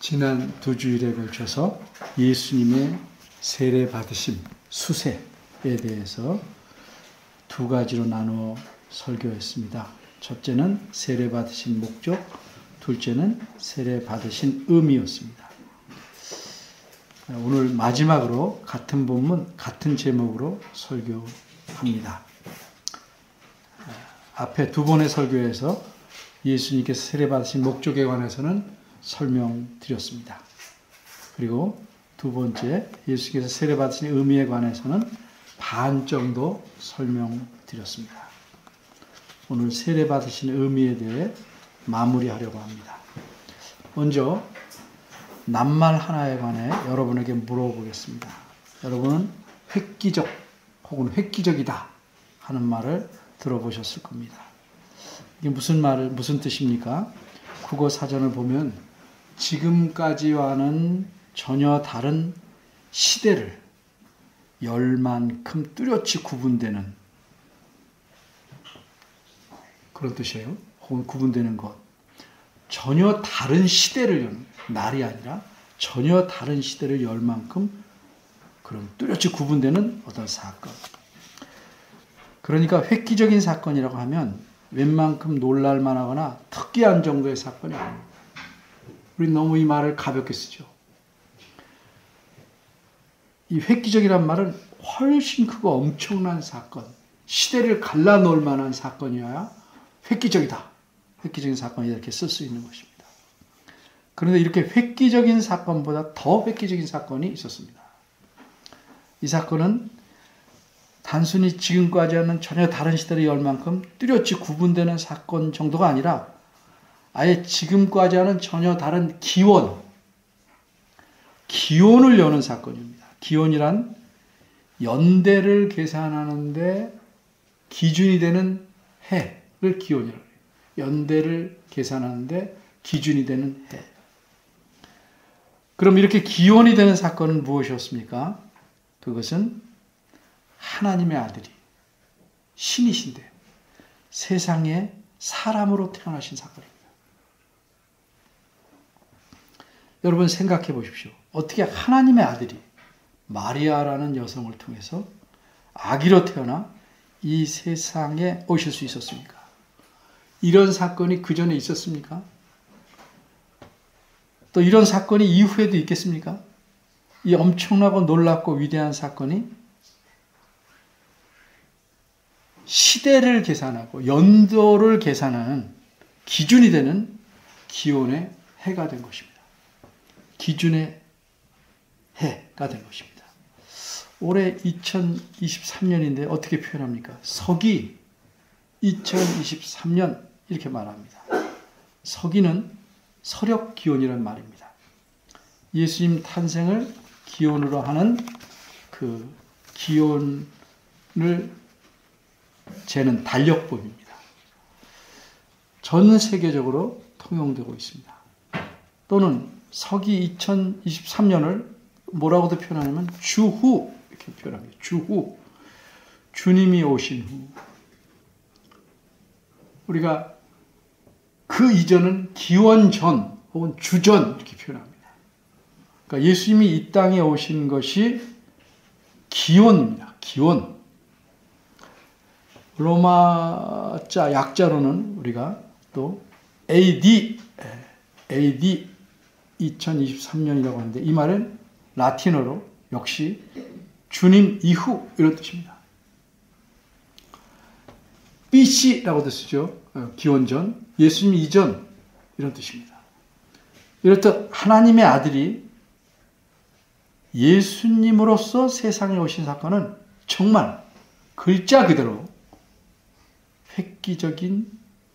지난 두 주일에 걸쳐서 예수님의 세례 받으심, 수세에 대해서 두 가지로 나누어 설교했습니다. 첫째는 세례 받으신 목적, 둘째는 세례 받으신 의미였습니다. 오늘 마지막으로 같은 본문, 같은 제목으로 설교합니다. 앞에 두 번의 설교에서 예수님께서 세례 받으신 목적에 관해서는 설명드렸습니다. 그리고 두 번째, 예수께서 세례 받으신 의미에 관해서는 반 정도 설명드렸습니다. 오늘 세례 받으신 의미에 대해 마무리하려고 합니다. 먼저 낱말 하나에 관해 여러분에게 물어보겠습니다. 여러분은 획기적 혹은 획기적이다 하는 말을 들어보셨을 겁니다. 이게 무슨 뜻입니까? 국어 사전을 보면 지금까지와는 전혀 다른 시대를 열만큼 뚜렷이 구분되는 그런 뜻이에요. 혹은 구분되는 것. 전혀 다른 시대를 여는 날이 아니라 전혀 다른 시대를 열 만큼 그런 뚜렷이 구분되는 어떤 사건. 그러니까 획기적인 사건이라고 하면 웬만큼 놀랄만하거나 특이한 정도의 사건이 아닙니다. 우리 너무 이 말을 가볍게 쓰죠. 이 획기적이란 말은 훨씬 크고 엄청난 사건, 시대를 갈라놓을 만한 사건이어야 획기적이다. 획기적인 사건이 이렇게 쓸 수 있는 것입니다. 그런데 이렇게 획기적인 사건보다 더 획기적인 사건이 있었습니다. 이 사건은 단순히 지금까지와는 전혀 다른 시대를 열 만큼 뚜렷이 구분되는 사건 정도가 아니라 아예 지금까지와는 전혀 다른 기원을 여는 사건입니다. 기원이란 연대를 계산하는데 기준이 되는 해를 기원이라고 해요. 연대를 계산하는데 기준이 되는 해. 그럼 이렇게 기원이 되는 사건은 무엇이었습니까? 그것은 하나님의 아들이 신이신데 세상에 사람으로 태어나신 사건입니다. 여러분 생각해 보십시오. 어떻게 하나님의 아들이 마리아라는 여성을 통해서 아기로 태어나 이 세상에 오실 수 있었습니까? 이런 사건이 그 전에 있었습니까? 또 이런 사건이 이후에도 있겠습니까? 이 엄청나고 놀랍고 위대한 사건이 시대를 계산하고 연도를 계산하는 기준이 되는 기원의 해가 된 것입니다. 기준의 해가 된 것입니다. 올해 2023년인데 어떻게 표현합니까? 서기 2023년 이렇게 말합니다. 서기는 서력 기원이라는 말입니다. 예수님 탄생을 기원으로 하는 그 기원을 재는 달력법입니다. 전 세계적으로 통용되고 있습니다. 또는 서기 2023년을 뭐라고도 표현하냐면 주후 이렇게 표현합니다. 주후. 주님이 오신 후. 우리가 그 이전은 기원 전 혹은 주전 이렇게 표현합니다. 그러니까 예수님이 이 땅에 오신 것이 기원입니다. 기원. 로마자 약자로는 우리가 또 AD 2023년이라고 하는데 이 말은 라틴어로 역시 주님 이후 이런 뜻입니다. BC라고도 쓰죠. 기원전, 예수님 이전 이런 뜻입니다. 이렇듯 하나님의 아들이 예수님으로서 세상에 오신 사건은 정말 글자 그대로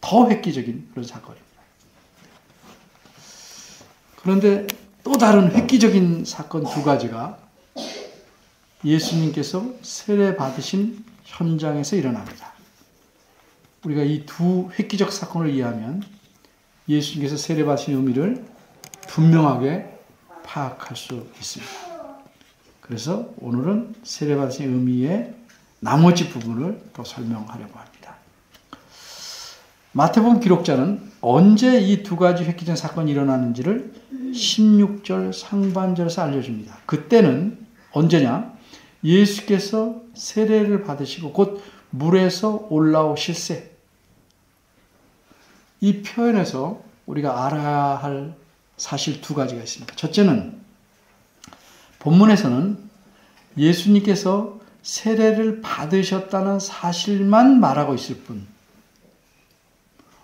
더 획기적인 그런 사건입니다. 그런데 또 다른 획기적인 사건 두 가지가 예수님께서 세례 받으신 현장에서 일어납니다. 우리가 이 두 획기적 사건을 이해하면 예수님께서 세례 받으신 의미를 분명하게 파악할 수 있습니다. 그래서 오늘은 세례 받으신 의미의 나머지 부분을 더 설명하려고 합니다. 마태복음 기록자는 언제 이 두 가지 획기적인 사건이 일어나는지를 16절 상반절에서 알려줍니다. 그때는 언제냐? 예수께서 세례를 받으시고 곧 물에서 올라오실세. 이 표현에서 우리가 알아야 할 사실 두 가지가 있습니다. 첫째는 본문에서는 예수님께서 세례를 받으셨다는 사실만 말하고 있을 뿐,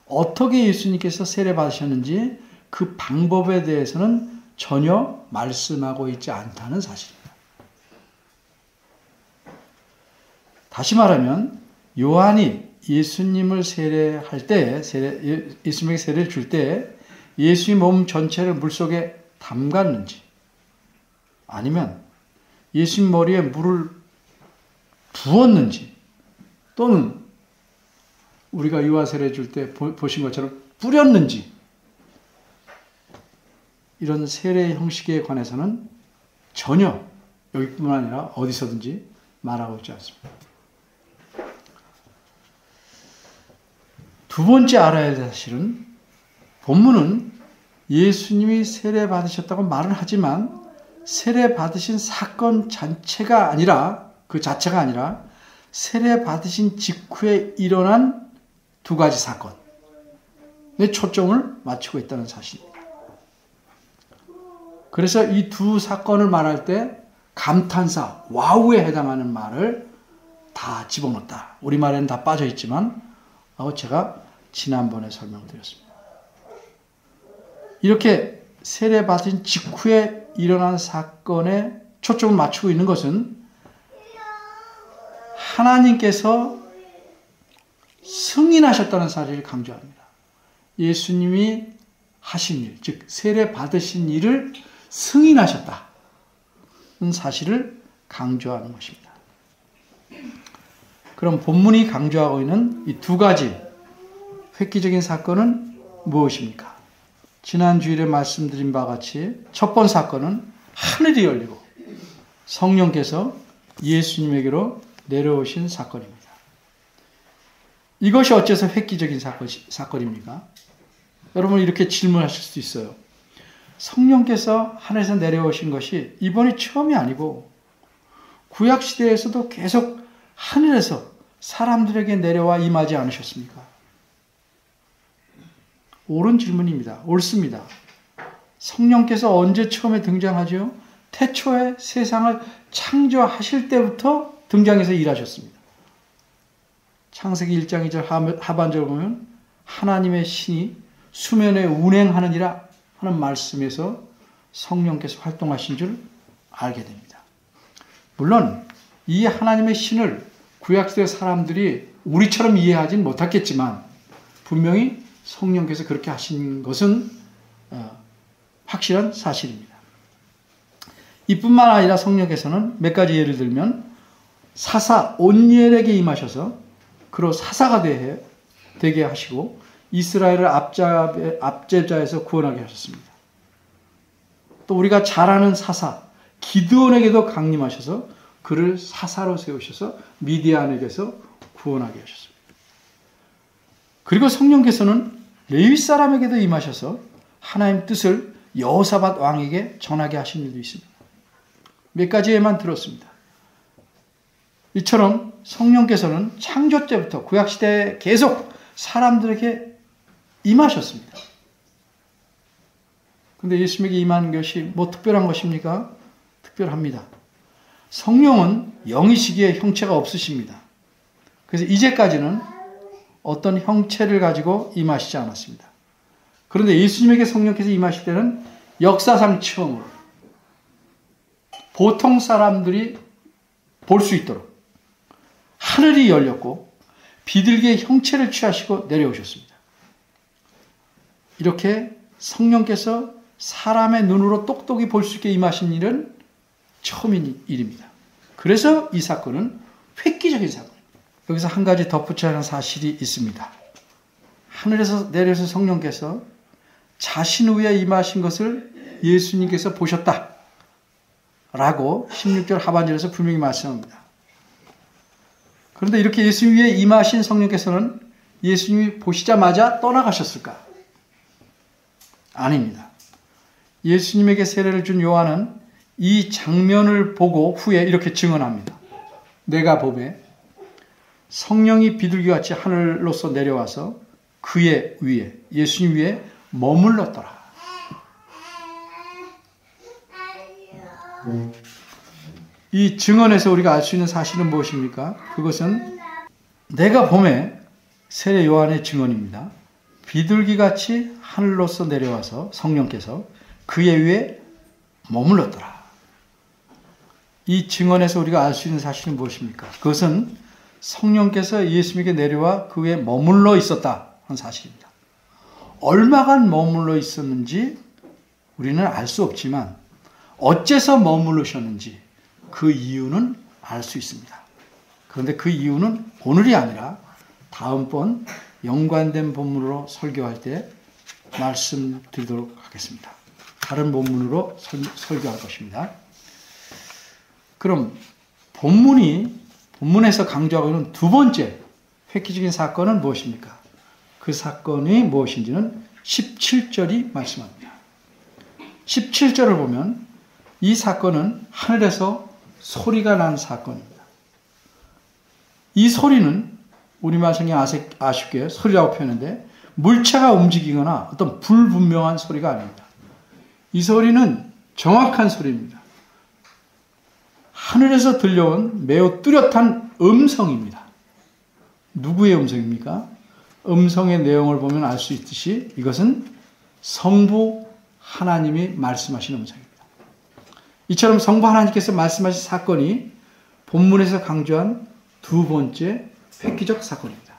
어떻게 예수님께서 세례 받으셨는지 그 방법에 대해서는 전혀 말씀하고 있지 않다는 사실입니다. 다시 말하면 요한이 예수님을 세례할 때, 예수님에게 세례를 줄 때 예수의 몸 전체를 물속에 담갔는지, 아니면 예수님 머리에 물을 부었는지, 또는 우리가 유아 세례 줄 때 보신 것처럼 뿌렸는지, 이런 세례 형식에 관해서는 전혀 여기뿐만 아니라 어디서든지 말하고 있지 않습니다. 두 번째 알아야 할 사실은 본문은 예수님이 세례 받으셨다고 말은 하지만 세례 받으신 사건 자체가 아니라 세례 받으신 직후에 일어난 두 가지 사건에 초점을 맞추고 있다는 사실입니다. 그래서 이 두 사건을 말할 때 감탄사, 와우에 해당하는 말을 다 집어넣었다. 우리말에는 다 빠져 있지만 제가 지난번에 설명드렸습니다. 이렇게 세례 받은 직후에 일어난 사건에 초점을 맞추고 있는 것은 하나님께서 승인하셨다는 사실을 강조합니다. 예수님이 하신 일, 즉 세례 받으신 일을 승인하셨다는 사실을 강조하는 것입니다. 그럼 본문이 강조하고 있는 이 두 가지 획기적인 사건은 무엇입니까? 지난 주일에 말씀드린 바와 같이 첫 번째 사건은 하늘이 열리고 성령께서 예수님에게로 내려오신 사건입니다. 이것이 어째서 획기적인 사건입니까? 여러분 이렇게 질문하실 수 있어요. 성령께서 하늘에서 내려오신 것이 이번이 처음이 아니고 구약시대에서도 계속 하늘에서 사람들에게 내려와 임하지 않으셨습니까? 옳은 질문입니다. 옳습니다. 성령께서 언제 처음에 등장하죠? 태초에 세상을 창조하실 때부터 등장해서 일하셨습니다. 창세기 1장 2절 하반절 보면 하나님의 신이 수면에 운행하느니라 하는 말씀에서 성령께서 활동하신 줄 알게 됩니다. 물론 이 하나님의 신을 구약시대 사람들이 우리처럼 이해하진 못했겠지만 분명히 성령께서 그렇게 하신 것은 확실한 사실입니다. 이뿐만 아니라 성령께서는 몇 가지 예를 들면 사사 온니엘에게 임하셔서 그로 사사가 되게 하시고 이스라엘을 압제자에서 구원하게 하셨습니다. 또 우리가 잘 아는 사사 기드온에게도 강림하셔서 그를 사사로 세우셔서 미디안에게서 구원하게 하셨습니다. 그리고 성령께서는 레위 사람에게도 임하셔서 하나님 뜻을 여호사밧 왕에게 전하게 하신 일도 있습니다. 몇 가지에만 들었습니다. 이처럼 성령께서는 창조 때부터 구약시대에 계속 사람들에게 임하셨습니다. 그런데 예수님에게 임한 것이 뭐 특별한 것입니까? 특별합니다. 성령은 영이시기에 형체가 없으십니다. 그래서 이제까지는 어떤 형체를 가지고 임하시지 않았습니다. 그런데 예수님에게 성령께서 임하실 때는 역사상 처음으로 보통 사람들이 볼 수 있도록 하늘이 열렸고 비둘기의 형체를 취하시고 내려오셨습니다. 이렇게 성령께서 사람의 눈으로 똑똑히 볼 수 있게 임하신 일은 처음인 일입니다. 그래서 이 사건은 획기적인 사건입니다. 여기서 한 가지 덧붙여야 하는 사실이 있습니다. 하늘에서 내려서 성령께서 자신 위에 임하신 것을 예수님께서 보셨다 라고 16절 하반절에서 분명히 말씀합니다. 그런데 이렇게 예수님 위에 임하신 성령께서는 예수님이 보시자마자 떠나가셨을까? 아닙니다. 예수님에게 세례를 준 요한은 이 장면을 보고 후에 이렇게 증언합니다. 내가 보매 성령이 비둘기같이 하늘로서 내려와서 그의 위에, 예수님 위에 머물렀더라. 이 증언에서 우리가 알 수 있는 사실은 무엇입니까? 그것은 내가 보매 세례 요한의 증언입니다. 비둘기같이 하늘로서 내려와서 성령께서 그의 위에 머물렀더라. 이 증언에서 우리가 알 수 있는 사실은 무엇입니까? 그것은 성령께서 예수님에게 내려와 그 위에 머물러 있었다 하는 사실입니다. 얼마간 머물러 있었는지 우리는 알 수 없지만 어째서 머무르셨는지 그 이유는 알 수 있습니다. 그런데 그 이유는 오늘이 아니라 다음번 연관된 본문으로 설교할 때 말씀드리도록 하겠습니다. 다른 본문으로 설교할 것입니다. 그럼 본문에서 강조하고 있는 두 번째 획기적인 사건은 무엇입니까? 그 사건이 무엇인지는 17절이 말씀합니다. 17절을 보면 이 사건은 하늘에서 소리가 난 사건입니다. 이 소리는 우리말 성경 아쉽게 소리라고 표현했는데 물체가 움직이거나 어떤 불분명한 소리가 아닙니다. 이 소리는 정확한 소리입니다. 하늘에서 들려온 매우 뚜렷한 음성입니다. 누구의 음성입니까? 음성의 내용을 보면 알 수 있듯이 이것은 성부 하나님이 말씀하신 음성입니다. 이처럼 성부 하나님께서 말씀하신 사건이 본문에서 강조한 두 번째 획기적 사건입니다.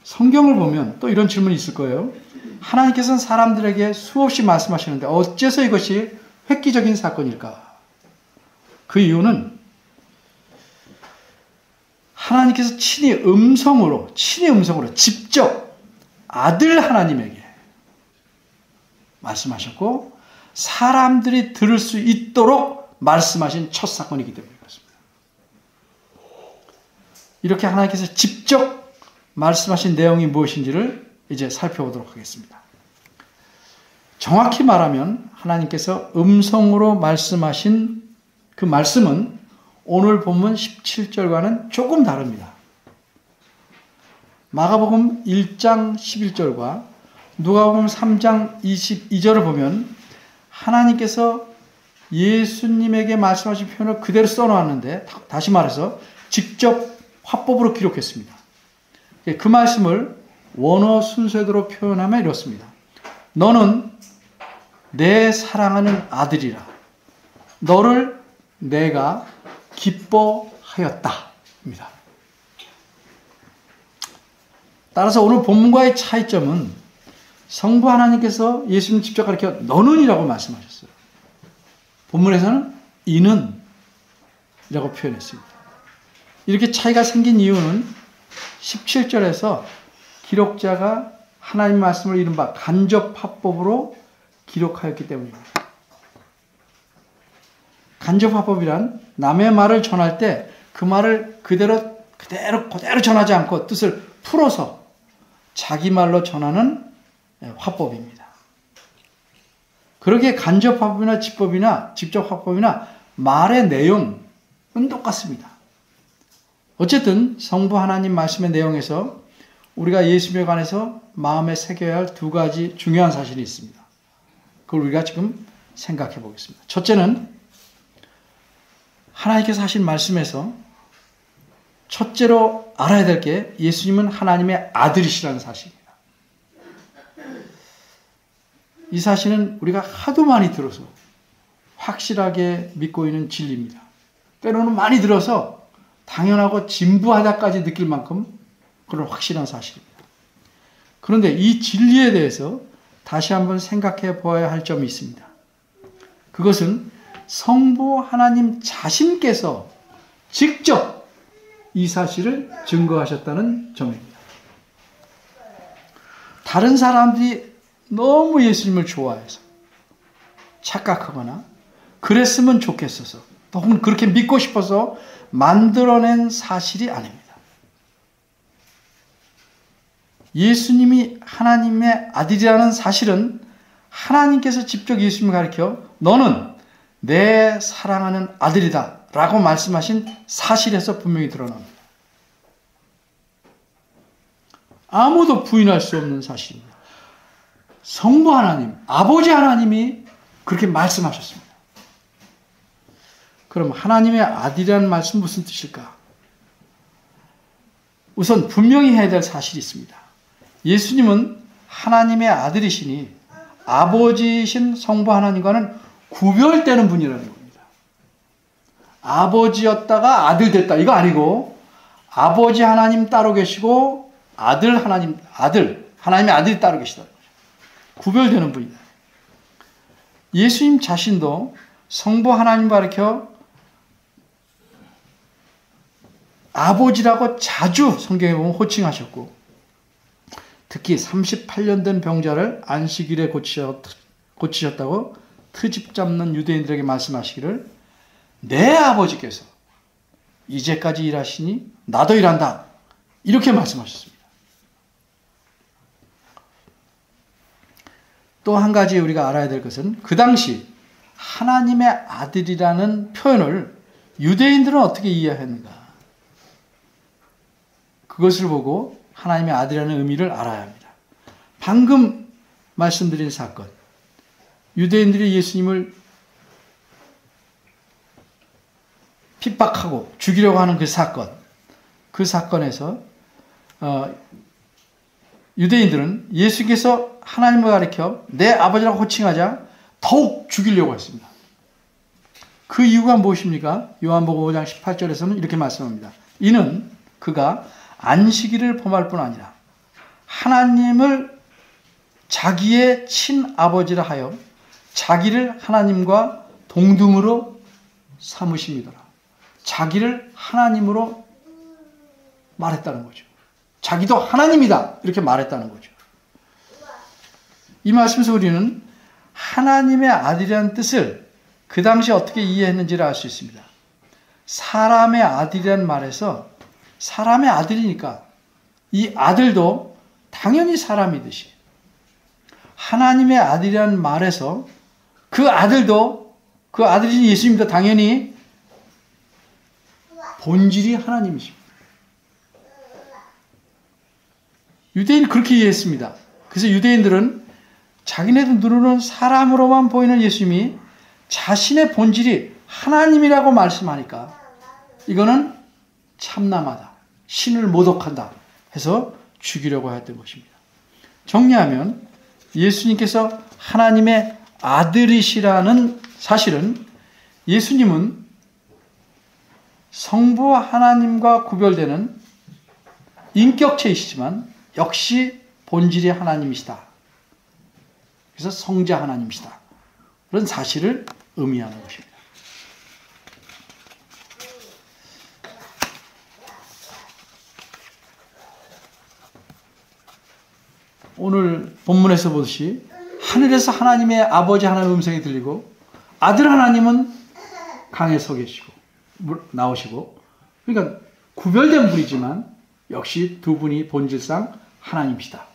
성경을 보면 또 이런 질문이 있을 거예요. 하나님께서는 사람들에게 수없이 말씀하시는데 어째서 이것이 획기적인 사건일까? 그 이유는 하나님께서 친히 음성으로 직접 아들 하나님에게 말씀하셨고 사람들이 들을 수 있도록 말씀하신 첫 사건이기 때문에 그렇습니다. 이렇게 하나님께서 직접 말씀하신 내용이 무엇인지를 이제 살펴보도록 하겠습니다. 정확히 말하면 하나님께서 음성으로 말씀하신 그 말씀은 오늘 본문 17절과는 조금 다릅니다. 마가복음 1장 11절과 누가복음 3장 22절을 보면 하나님께서 예수님에게 말씀하신 표현을 그대로 써놓았는데 다시 말해서 직접 화법으로 기록했습니다. 그 말씀을 원어 순서대로 표현하면 이렇습니다. 너는 내 사랑하는 아들이라. 너를 내가 기뻐하였다. 입니다. 따라서 오늘 본문과의 차이점은 성부 하나님께서 예수님 직접 가르쳐 너는이라고 말씀하셨어요. 본문에서는 이는 이라고 표현했습니다. 이렇게 차이가 생긴 이유는 17절에서 기록자가 하나님 말씀을 이른바 간접화법으로 기록하였기 때문입니다. 간접화법이란 남의 말을 전할 때 그 말을 그대로 전하지 않고 뜻을 풀어서 자기 말로 전하는 화법입니다. 그러기에 간접화법이나 직접 화법이나 말의 내용은 똑같습니다. 어쨌든 성부 하나님 말씀의 내용에서 우리가 예수님에 관해서 마음에 새겨야 할 두 가지 중요한 사실이 있습니다. 그걸 우리가 지금 생각해 보겠습니다. 첫째는 하나님께서 하신 말씀에서 첫째로 알아야 될 게 예수님은 하나님의 아들이시라는 사실입니다. 이 사실은 우리가 하도 많이 들어서 확실하게 믿고 있는 진리입니다. 때로는 많이 들어서 당연하고 진부하다까지 느낄 만큼 그런 확실한 사실입니다. 그런데 이 진리에 대해서 다시 한번 생각해 보아야 할 점이 있습니다. 그것은 성부 하나님 자신께서 직접 이 사실을 증거하셨다는 점입니다. 다른 사람들이 너무 예수님을 좋아해서 착각하거나 그랬으면 좋겠어서 또 혹은 그렇게 믿고 싶어서 만들어낸 사실이 아닙니다. 예수님이 하나님의 아들이라는 사실은 하나님께서 직접 예수님을 가리켜 너는 내 사랑하는 아들이다 라고 말씀하신 사실에서 분명히 드러납니다. 아무도 부인할 수 없는 사실입니다. 성부 하나님, 아버지 하나님이 그렇게 말씀하셨습니다. 그럼 하나님의 아들이라는 말씀 무슨 뜻일까? 우선 분명히 해야 될 사실이 있습니다. 예수님은 하나님의 아들이시니 아버지이신 성부 하나님과는 구별되는 분이라는 겁니다. 아버지였다가 아들 됐다 이거 아니고 아버지 하나님 따로 계시고 하나님의 아들이 따로 계시다. 구별되는 분이다. 예수님 자신도 성부 하나님 가리켜 아버지라고 자주 성경에 보면 호칭하셨고 특히 38년 된 병자를 안식일에 고치셨다고 트집 잡는 유대인들에게 말씀하시기를 내 아버지께서 이제까지 일하시니 나도 일한다. 이렇게 말씀하셨습니다. 또 한 가지 우리가 알아야 될 것은 그 당시 하나님의 아들이라는 표현을 유대인들은 어떻게 이해했는가? 그것을 보고 하나님의 아들이라는 의미를 알아야 합니다. 방금 말씀드린 사건, 유대인들이 예수님을 핍박하고 죽이려고 하는 그 사건에서 유대인들은 예수께서 하나님을 가리켜 내 아버지라고 호칭하자 더욱 죽이려고 했습니다. 그 이유가 무엇입니까? 요한복음 5장 18절에서는 이렇게 말씀합니다. 이는 그가 안식일을 범할 뿐 아니라 하나님을 자기의 친아버지라 하여 자기를 하나님과 동등으로 삼으심이더라. 자기를 하나님으로 말했다는 거죠. 자기도 하나님이다 이렇게 말했다는 거죠. 이 말씀에서 우리는 하나님의 아들이라는 뜻을 그 당시 어떻게 이해했는지를 알 수 있습니다. 사람의 아들이라는 말에서 사람의 아들이니까 이 아들도 당연히 사람이듯이 하나님의 아들이라는 말에서 그 아들이신 예수님도 당연히 본질이 하나님이십니다. 유대인은 그렇게 이해했습니다. 그래서 유대인들은 자기네들 눈으로는 사람으로만 보이는 예수님이 자신의 본질이 하나님이라고 말씀하니까 이거는 참남하다, 신을 모독한다 해서 죽이려고 했던 것입니다. 정리하면 예수님께서 하나님의 아들이시라는 사실은 예수님은 성부 하나님과 구별되는 인격체이시지만 역시 본질이 하나님이시다. 그래서 성자 하나님이시다. 그런 사실을 의미하는 것입니다. 오늘 본문에서 보듯이 하늘에서 하나님의 아버지 하나님의 음성이 들리고 아들 하나님은 강에 서 계시고 나오시고 그러니까 구별된 분이지만 역시 두 분이 본질상 하나님이시다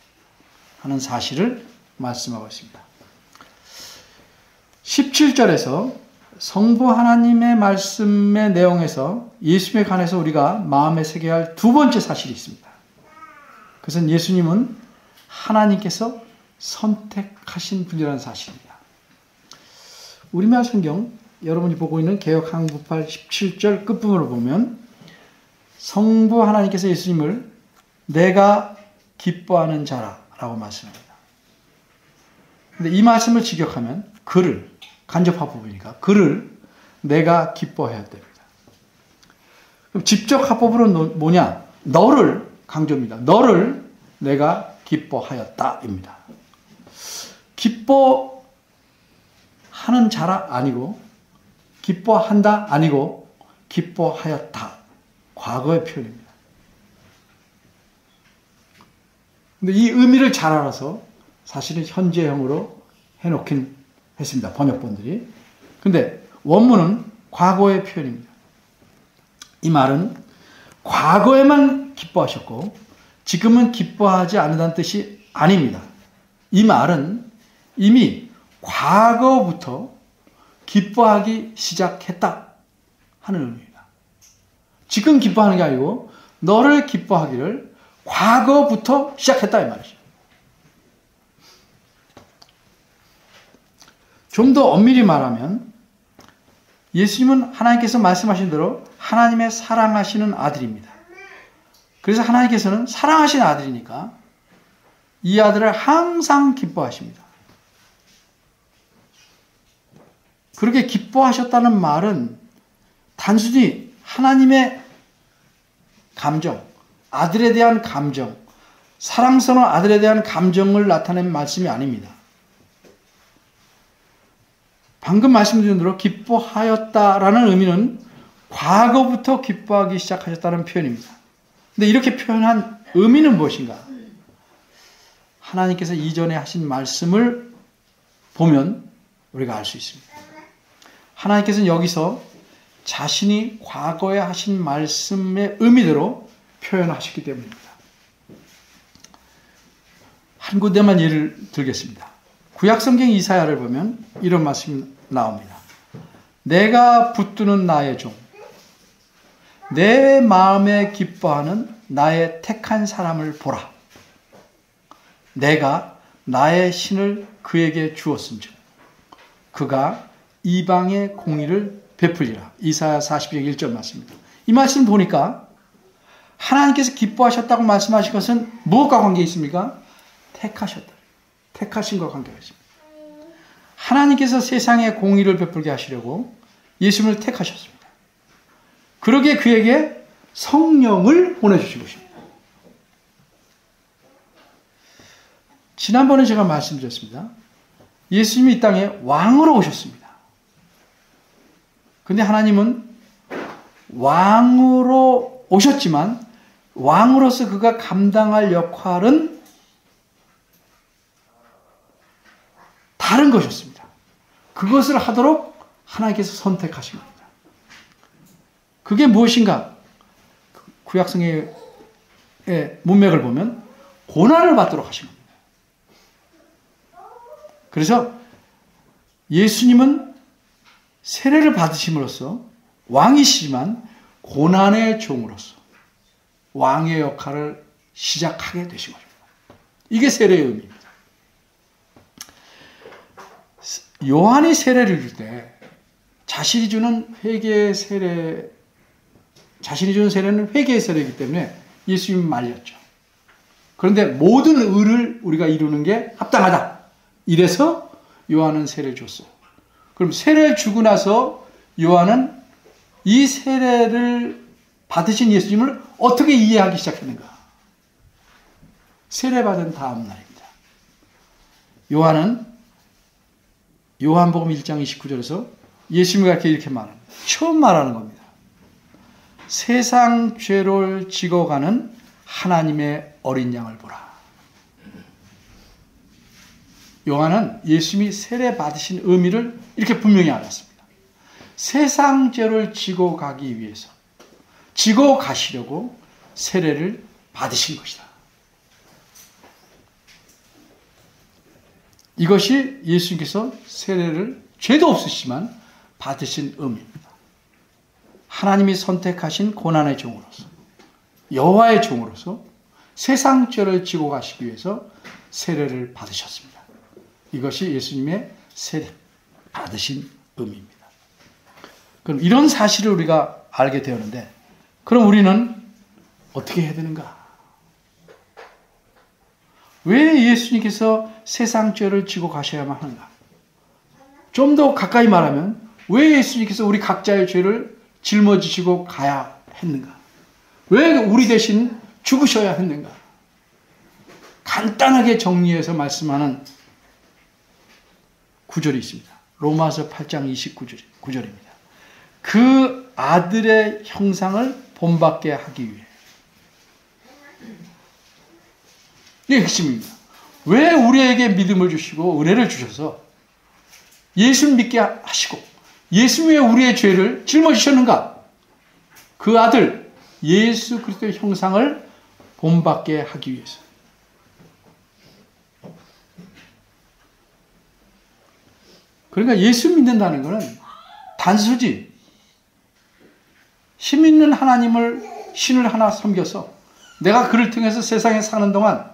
하는 사실을 말씀하고 있습니다. 17절에서 성부 하나님의 말씀의 내용에서 예수님에 관해서 우리가 마음에 새겨야 할 두 번째 사실이 있습니다. 그것은 예수님은 하나님께서 선택하신 분이라는 사실입니다. 우리말 성경 여러분이 보고 있는 개역 한국판 17절 끝부분을 보면 성부 하나님께서 예수님을 내가 기뻐하는 자라라고 말씀합니다. 근데 이 말씀을 직역하면 그를 간접화 부분이니까 그를 내가 기뻐해야 됩니다. 그럼 직접 화법으로는 뭐냐? 너를 강조입니다. 너를 내가 기뻐하였다입니다. 기뻐하는 자라 아니고 기뻐한다 아니고 기뻐하였다. 과거의 표현입니다. 근데 이 의미를 잘 알아서 사실은 현재형으로 해놓긴 했습니다. 번역본들이. 근데 원문은 과거의 표현입니다. 이 말은 과거에만 기뻐하셨고 지금은 기뻐하지 않는다는 뜻이 아닙니다. 이 말은 이미 과거부터 기뻐하기 시작했다 하는 의미입니다. 지금 기뻐하는 게 아니고 너를 기뻐하기를 과거부터 시작했다 이 말이죠. 좀 더 엄밀히 말하면 예수님은 하나님께서 말씀하신 대로 하나님의 사랑하시는 아들입니다. 그래서 하나님께서는 사랑하시는 아들이니까 이 아들을 항상 기뻐하십니다. 그렇게 기뻐하셨다는 말은 단순히 하나님의 감정, 아들에 대한 감정, 사랑스러운 아들에 대한 감정을 나타낸 말씀이 아닙니다. 방금 말씀드린 대로 기뻐하였다라는 의미는 과거부터 기뻐하기 시작하셨다는 표현입니다. 근데 이렇게 표현한 의미는 무엇인가? 하나님께서 이전에 하신 말씀을 보면 우리가 알 수 있습니다. 하나님께서는 여기서 자신이 과거에 하신 말씀의 의미대로 표현하셨기 때문입니다. 한 군데만 예를 들겠습니다. 구약성경 이사야를 보면 이런 말씀이 나옵니다. 내가 붙드는 나의 종, 내 마음에 기뻐하는 나의 택한 사람을 보라. 내가 나의 신을 그에게 주었음즉 그가 이방의 공의를 베풀리라. 이사야 40장 1절 말씀입니다. 이 말씀 보니까 하나님께서 기뻐하셨다고 말씀하신 것은 무엇과 관계 있습니까? 택하셨다. 택하신 것과 관계가 있습니다. 하나님께서 세상에 공의를 베풀게 하시려고 예수님을 택하셨습니다. 그러기에 그에게 성령을 보내주신 것입니다. 지난번에 제가 말씀드렸습니다. 예수님이 이 땅에 왕으로 오셨습니다. 근데 하나님은 왕으로 오셨지만 왕으로서 그가 감당할 역할은 다른 것이었습니다. 그것을 하도록 하나님께서 선택하신 겁니다. 그게 무엇인가? 구약성의 문맥을 보면 고난을 받도록 하신 겁니다. 그래서 예수님은 세례를 받으심으로써 왕이시지만 고난의 종으로서 왕의 역할을 시작하게 되신 것입니다. 이게 세례의 의미입니다. 요한이 세례를 줄 때 자신이 주는 세례는 회개의 세례이기 때문에 예수님이 말렸죠. 그런데 모든 의를 우리가 이루는 게 합당하다. 이래서 요한은 세례를 줬어요. 그럼 세례를 주고 나서 요한은 이 세례를 받으신 예수님을 어떻게 이해하기 시작했는가? 세례받은 다음 날입니다. 요한은 요한복음 1장 29절에서 예수님이 이렇게 말합니다. 처음 말하는 겁니다. 세상 죄를 지고 가는 하나님의 어린 양을 보라. 요한은 예수님이 세례 받으신 의미를 이렇게 분명히 알았습니다. 세상 죄를 지고 가기 위해서, 지고 가시려고 세례를 받으신 것이다. 이것이 예수님께서 세례를 죄도 없으시지만 받으신 의미입니다. 하나님이 선택하신 고난의 종으로서, 여호와의 종으로서 세상 죄를 지고 가시기 위해서 세례를 받으셨습니다. 이것이 예수님의 세례 받으신 의미입니다. 그럼 이런 사실을 우리가 알게 되었는데, 그럼 우리는 어떻게 해야 되는가? 왜 예수님께서 세상 죄를 지고 가셔야만 하는가? 좀 더 가까이 말하면 왜 예수님께서 우리 각자의 죄를 짊어지시고 가야 했는가? 왜 우리 대신 죽으셔야 했는가? 간단하게 정리해서 말씀하는 구절이 있습니다. 로마서 8장 29절입니다. 그 아들의 형상을 본받게 하기 위해. 이게 핵심입니다. 왜 우리에게 믿음을 주시고 은혜를 주셔서 예수를 믿게 하시고 예수 위에 우리의 죄를 짊어지셨는가? 그 아들 예수 그리스도의 형상을 본받게 하기 위해서. 그러니까 예수 믿는다는 것은 단수지 힘 있는 신을 하나 섬겨서 내가 그를 통해서 세상에 사는 동안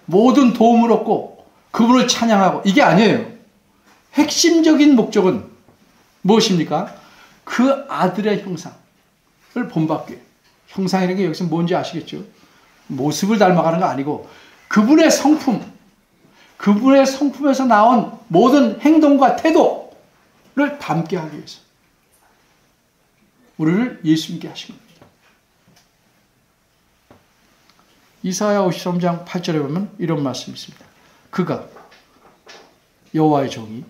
모든 도움을 얻고 그분을 찬양하고 이게 아니에요. 핵심적인 목적은 무엇입니까? 그 아들의 형상을 본받기 위해. 형상이라는 게 여기서 뭔지 아시겠죠? 모습을 닮아가는 거 아니고 그분의 성품, 그분의 성품에서 나온 모든 행동과 태도를 닮게 하기 위해서 우리를 예수 믿게 하신 겁니다. 이사야 53장 8절에 보면 이런 말씀이 있습니다. 그가 여호와의 종이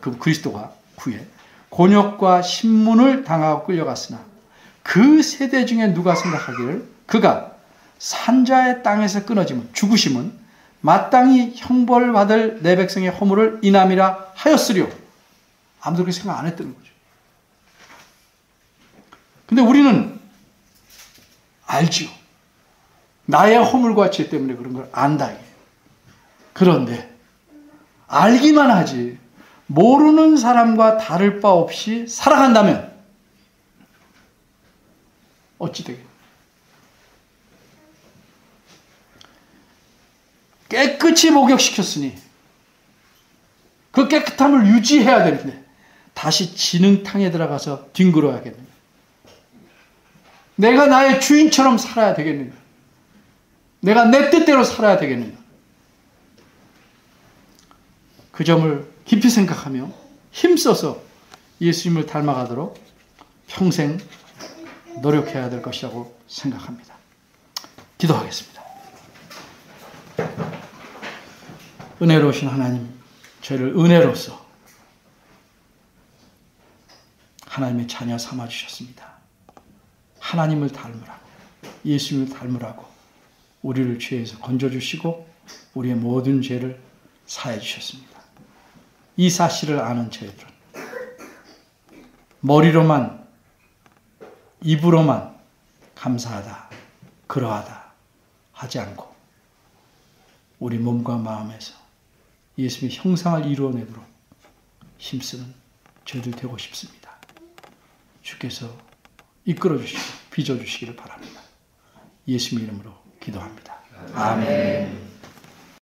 그 그리스도가 후에 곤욕과 신문을 당하고 끌려갔으나 그 세대 중에 누가 생각하기를 그가 산자의 땅에서 끊어짐은 죽으심은 마땅히 형벌을 받을 내 백성의 허물을 인함이라 하였으리요. 아무도 그렇게 생각 안 했다는 거죠. 근데 우리는 알지요. 나의 허물과 죄 때문에 그런 걸 안다. 그런데 알기만 하지 모르는 사람과 다를 바 없이 살아간다면 어찌 되겠냐. 깨끗이 목욕시켰으니 그 깨끗함을 유지해야 되는데 다시 진흙탕에 들어가서 뒹굴어야겠느냐. 내가 나의 주인처럼 살아야 되겠느냐. 내가 내 뜻대로 살아야 되겠느냐. 그 점을 깊이 생각하며 힘써서 예수님을 닮아가도록 평생 노력해야 될 것이라고 생각합니다. 기도하겠습니다. 은혜로우신 하나님, 저희를 은혜로서 하나님의 자녀 삼아주셨습니다. 하나님을 닮으라고, 예수님을 닮으라고 우리를 죄에서 건져주시고 우리의 모든 죄를 사해 주셨습니다. 이 사실을 아는 저희들은 머리로만, 입으로만 감사하다, 그러하다 하지 않고 우리 몸과 마음에서 예수님의 형상을 이루어내도록 힘쓰는 저희들 되고 싶습니다. 주께서 이끌어 주시고 빚어주시기를 바랍니다. 예수님 이름으로 기도합니다. 아멘.